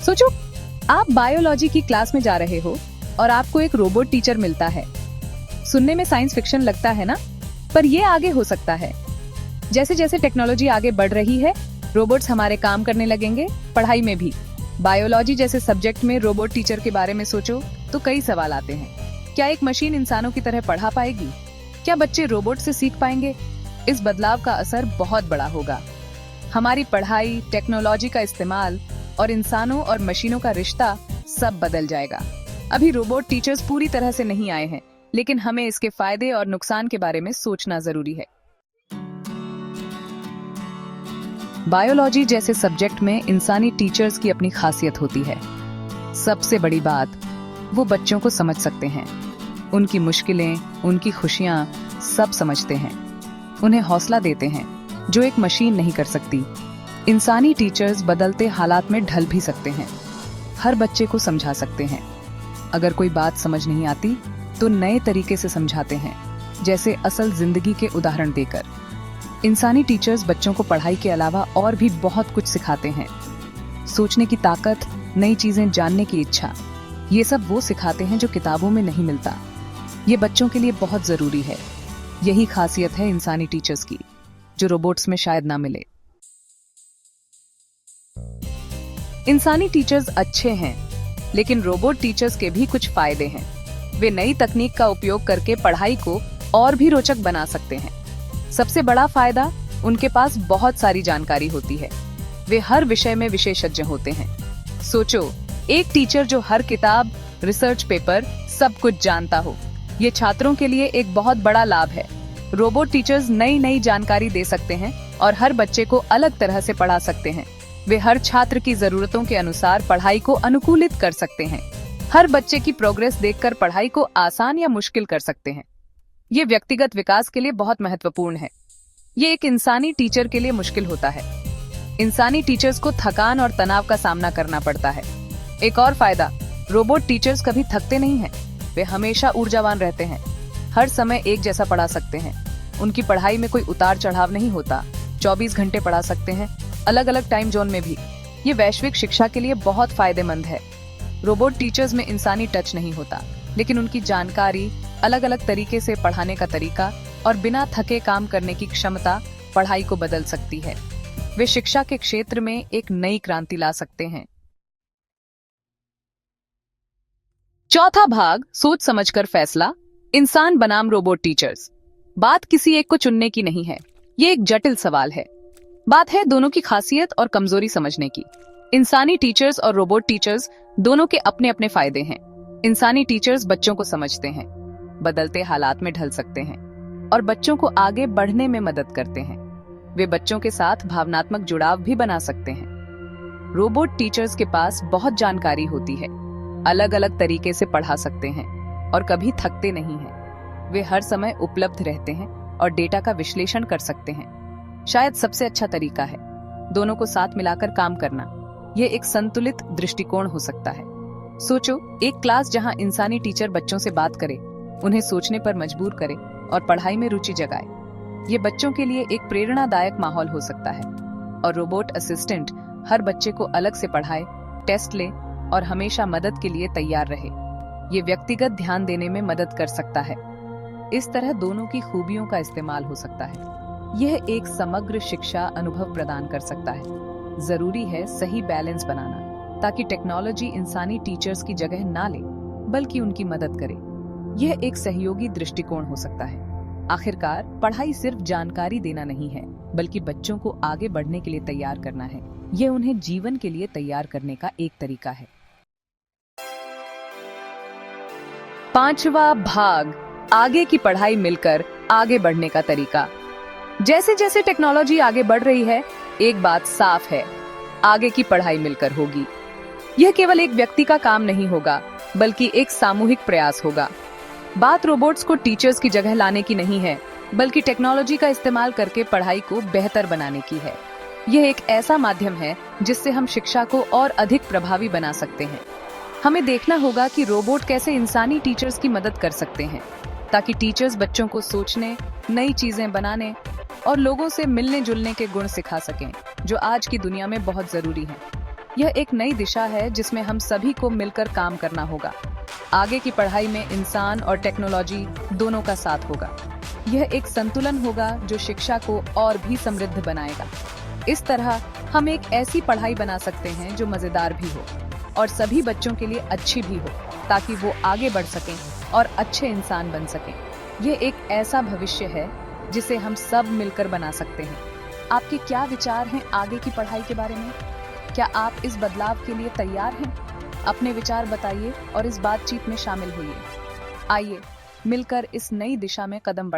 सोचो, आप बायोलॉजी की क्लास में जा रहे हो और आपको एक रोबोट टीचर मिलता है। सुनने में साइंस फिक्शन लगता है ना, पर ये आगे हो सकता है। जैसे जैसे टेक्नोलॉजी आगे बढ़ रही है, रोबोट्स हमारे काम करने लगेंगे, पढ़ाई में भी। बायोलॉजी जैसे सब्जेक्ट में रोबोट टीचर के बारे में सोचो तो कई सवाल आते हैं। क्या एक मशीन इंसानों की तरह पढ़ा पाएगी? क्या बच्चे रोबोट से सीख पाएंगे? इस बदलाव का असर बहुत बड़ा होगा। हमारी पढ़ाई, टेक्नोलॉजी का इस्तेमाल और इंसानों और मशीनों का रिश्ता सब बदल जाएगा। अभी रोबोट टीचर्स पूरी तरह से नहीं आए हैं, लेकिन हमें इसके फायदे और नुकसान के बारे में सोचना जरूरी है। बायोलॉजी जैसे सब्जेक्ट में इंसानी टीचर्स की अपनी खासियत होती है। सबसे बड़ी बात, वो बच्चों को समझ सकते हैं। उनकी मुश्किलें, उनकी खुशियां सब समझते हैं। उन्हें हौसला देते हैं, जो एक मशीन नहीं कर सकती। इंसानी टीचर्स बदलते हालात में ढल भी सकते हैं। हर बच्चे को समझा सकते हैं। अगर कोई बात समझ नहीं आती तो नए तरीके से समझाते हैं, जैसे असल जिंदगी के उदाहरण देकर। इंसानी टीचर्स बच्चों को पढ़ाई के अलावा और भी बहुत कुछ सिखाते हैं। सोचने की ताकत, नई चीजें जानने की इच्छा, ये सब वो सिखाते हैं जो किताबों में नहीं मिलता। ये बच्चों के लिए बहुत जरूरी है। यही खासियत है इंसानी टीचर्स की, जो रोबोट्स में शायद ना मिले। इंसानी टीचर्स अच्छे हैं, लेकिन रोबोट टीचर्स के भी कुछ फायदे हैं। वे नई तकनीक का उपयोग करके पढ़ाई को और भी रोचक बना सकते हैं। सबसे बड़ा फायदा, उनके पास बहुत सारी जानकारी होती है। वे हर विषय में विशेषज्ञ होते हैं। सोचो, एक टीचर जो हर किताब, रिसर्च पेपर, सब कुछ जानता हो। ये छात्रों के लिए एक बहुत बड़ा लाभ है। रोबोट टीचर्स नई नई जानकारी दे सकते हैं और हर बच्चे को अलग तरह से पढ़ा सकते हैं। वे हर छात्र की जरूरतों के अनुसार पढ़ाई को अनुकूलित कर सकते हैं। हर बच्चे की प्रोग्रेस देखकर पढ़ाई को आसान या मुश्किल कर सकते हैं। ये व्यक्तिगत विकास के लिए बहुत महत्वपूर्ण है। ये एक इंसानी टीचर के लिए मुश्किल होता है। इंसानी टीचर्स को थकान और तनाव का सामना करना पड़ता है। एक और फायदा, रोबोट टीचर्स कभी थकते नहीं हैं। वे हमेशा ऊर्जावान रहते हैं। हर समय एक जैसा पढ़ा सकते हैं। उनकी पढ़ाई में कोई उतार चढ़ाव नहीं होता। 24 घंटे पढ़ा सकते हैं, अलग अलग टाइम जोन में भी। ये वैश्विक शिक्षा के लिए बहुत फायदेमंद है। रोबोट टीचर्स में इंसानी टच नहीं होता, लेकिन उनकी जानकारी, अलग अलग तरीके से पढ़ाने का तरीका और बिना थके काम करने की क्षमता पढ़ाई को बदल सकती है। वे शिक्षा के क्षेत्र में एक नई क्रांति ला सकते हैं। चौथा भाग, सोच समझकर फैसला, इंसान बनाम रोबोट टीचर्स। बात किसी एक को चुनने की नहीं है। ये एक जटिल सवाल है। बात है दोनों की खासियत और कमजोरी समझने की। इंसानी टीचर्स और रोबोट टीचर्स दोनों के अपने अपने फायदे हैं। इंसानी टीचर्स बच्चों को समझते हैं, बदलते हालात में ढल सकते हैं और बच्चों को आगे बढ़ने में मदद करते हैं। वे बच्चों के साथ भावनात्मक जुड़ाव भी बना सकते हैं। रोबोट टीचर्स के पास बहुत जानकारी होती है, अलग अलग तरीके से पढ़ा सकते हैं और कभी थकते नहीं हैं। वे हर समय उपलब्ध रहते हैं और डेटा का विश्लेषण कर सकते हैं। शायद सबसे अच्छा तरीका है दोनों को साथ मिलाकर काम करना। यह एक संतुलित दृष्टिकोण हो सकता है। सोचो, एक क्लास जहां इंसानी टीचर बच्चों से बात करे, उन्हें सोचने पर मजबूर करे और पढ़ाई में रुचि जगाए। ये बच्चों के लिए एक प्रेरणादायक माहौल हो सकता है। और रोबोट असिस्टेंट हर बच्चे को अलग से पढ़ाए, टेस्ट ले और हमेशा मदद के लिए तैयार रहे। ये व्यक्तिगत ध्यान देने में मदद कर सकता है। इस तरह दोनों की खूबियों का इस्तेमाल हो सकता है। यह एक समग्र शिक्षा अनुभव प्रदान कर सकता है। जरूरी है सही बैलेंस बनाना, ताकि टेक्नोलॉजी इंसानी टीचर्स की जगह ना ले, बल्कि उनकी मदद करे। यह एक सहयोगी दृष्टिकोण हो सकता है। आखिरकार, पढ़ाई सिर्फ जानकारी देना नहीं है, बल्कि बच्चों को आगे बढ़ने के लिए तैयार करना है। यह उन्हें जीवन के लिए तैयार करने का एक तरीका है। पांचवा भाग, आगे की पढ़ाई मिलकर आगे बढ़ने का तरीका। जैसे जैसे टेक्नोलॉजी आगे बढ़ रही है, एक बात साफ है, आगे की पढ़ाई मिलकर होगी। यह केवल एक व्यक्ति का काम नहीं होगा, बल्कि एक सामूहिक प्रयास होगा। बात रोबोट्स को टीचर्स की जगह लाने की नहीं है, बल्कि टेक्नोलॉजी का इस्तेमाल करके पढ़ाई को बेहतर बनाने की है। यह एक ऐसा माध्यम है जिससे हम शिक्षा को और अधिक प्रभावी बना सकते हैं। हमें देखना होगा कि रोबोट कैसे इंसानी टीचर्स की मदद कर सकते हैं, ताकि टीचर्स बच्चों को सोचने, नई चीजें बनाने और लोगों से मिलने जुलने के गुण सिखा सकें, जो आज की दुनिया में बहुत जरूरी हैं। यह एक नई दिशा है जिसमें हम सभी को मिलकर काम करना होगा। आगे की पढ़ाई में इंसान और टेक्नोलॉजी दोनों का साथ होगा। यह एक संतुलन होगा जो शिक्षा को और भी समृद्ध बनाएगा। इस तरह हम एक ऐसी पढ़ाई बना सकते हैं जो मजेदार भी हो और सभी बच्चों के लिए अच्छी भी हो, ताकि वो आगे बढ़ सकें और अच्छे इंसान बन सकें। यह एक ऐसा भविष्य है जिसे हम सब मिलकर बना सकते हैं। आपके क्या विचार हैं आगे की पढ़ाई के बारे में? क्या आप इस बदलाव के लिए तैयार हैं? अपने विचार बताइए और इस बातचीत में शामिल होइए। आइए मिलकर इस नई दिशा में कदम बढ़ाएं।